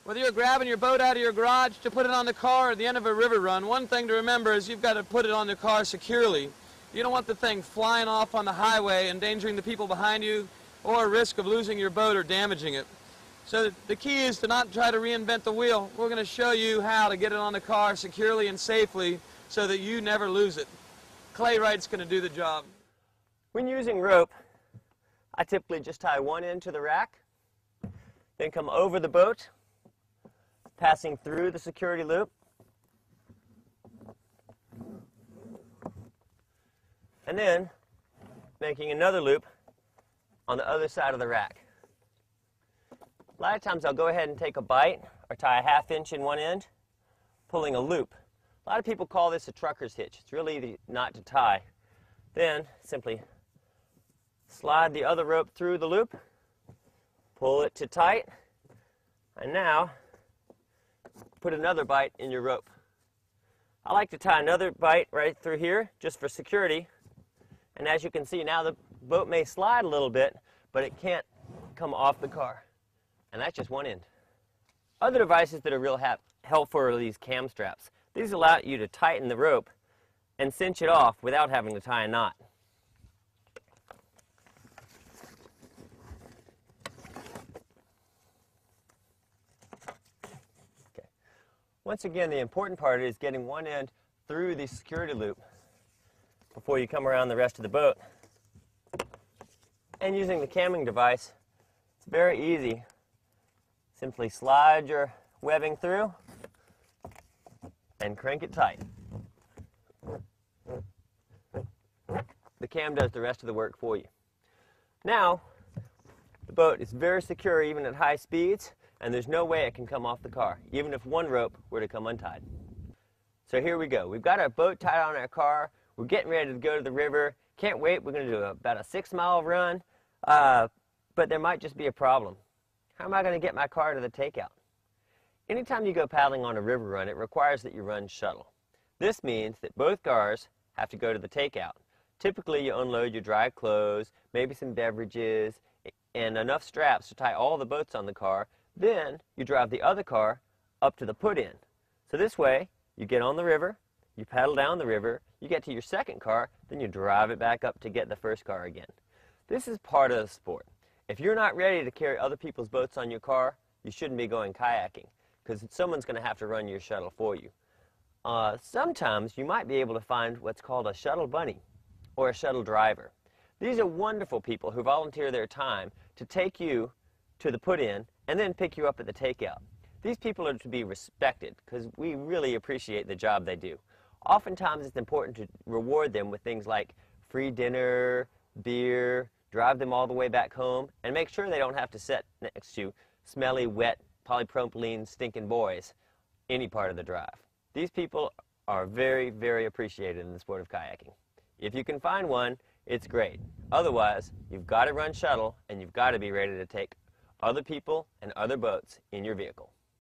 Whether you're grabbing your boat out of your garage to put it on the car or the end of a river run, one thing to remember is you've got to put it on the car securely. You don't want the thing flying off on the highway, endangering the people behind you, or a risk of losing your boat or damaging it. So the key is to not try to reinvent the wheel. We're going to show you how to get it on the car securely and safely so that you never lose it. Clay Wright's going to do the job. When using rope, I typically just tie one end to the rack, then come over the boat, passing through the security loop, and then making another loop on the other side of the rack. A lot of times I'll go ahead and take a bite or tie a ½ inch in one end, pulling a loop. A lot of people call this a trucker's hitch. It's really easy not to tie. Then simply slide the other rope through the loop, pull it to tight, and now put another bite in your rope. I like to tie another bite right through here just for security. And as you can see now, the boat may slide a little bit, but it can't come off the car. And that's just one end. Other devices that are real helpful are these cam straps. These allow you to tighten the rope and cinch it off without having to tie a knot. Okay. Once again, the important part is getting one end through the security loop before you come around the rest of the boat. And using the camming device, it's very easy. Simply slide your webbing through and crank it tight. The cam does the rest of the work for you. Now, the boat is very secure even at high speeds, and there's no way it can come off the car, even if one rope were to come untied. So here we go. We've got our boat tied on our car. We're getting ready to go to the river. Can't wait. We're going to do about a 6-mile run, but there might just be a problem. How am I going to get my car to the takeout? Anytime you go paddling on a river run, it requires that you run shuttle. This means that both cars have to go to the takeout. Typically, you unload your dry clothes, maybe some beverages, and enough straps to tie all the boats on the car. Then you drive the other car up to the put-in. So this way, you get on the river, you paddle down the river, you get to your second car, then you drive it back up to get the first car again. This is part of the sport. If you're not ready to carry other people's boats on your car, you shouldn't be going kayaking, because someone's going to have to run your shuttle for you. Sometimes you might be able to find what's called a shuttle bunny or a shuttle driver. These are wonderful people who volunteer their time to take you to the put-in and then pick you up at the takeout. These people are to be respected because we really appreciate the job they do. Oftentimes it's important to reward them with things like free dinner, beer, drive them all the way back home, and make sure they don't have to sit next to smelly, wet, polypropylene, stinking boys any part of the drive. These people are very, very appreciated in the sport of kayaking. If you can find one, it's great. Otherwise, you've got to run shuttle, and you've got to be ready to take other people and other boats in your vehicle.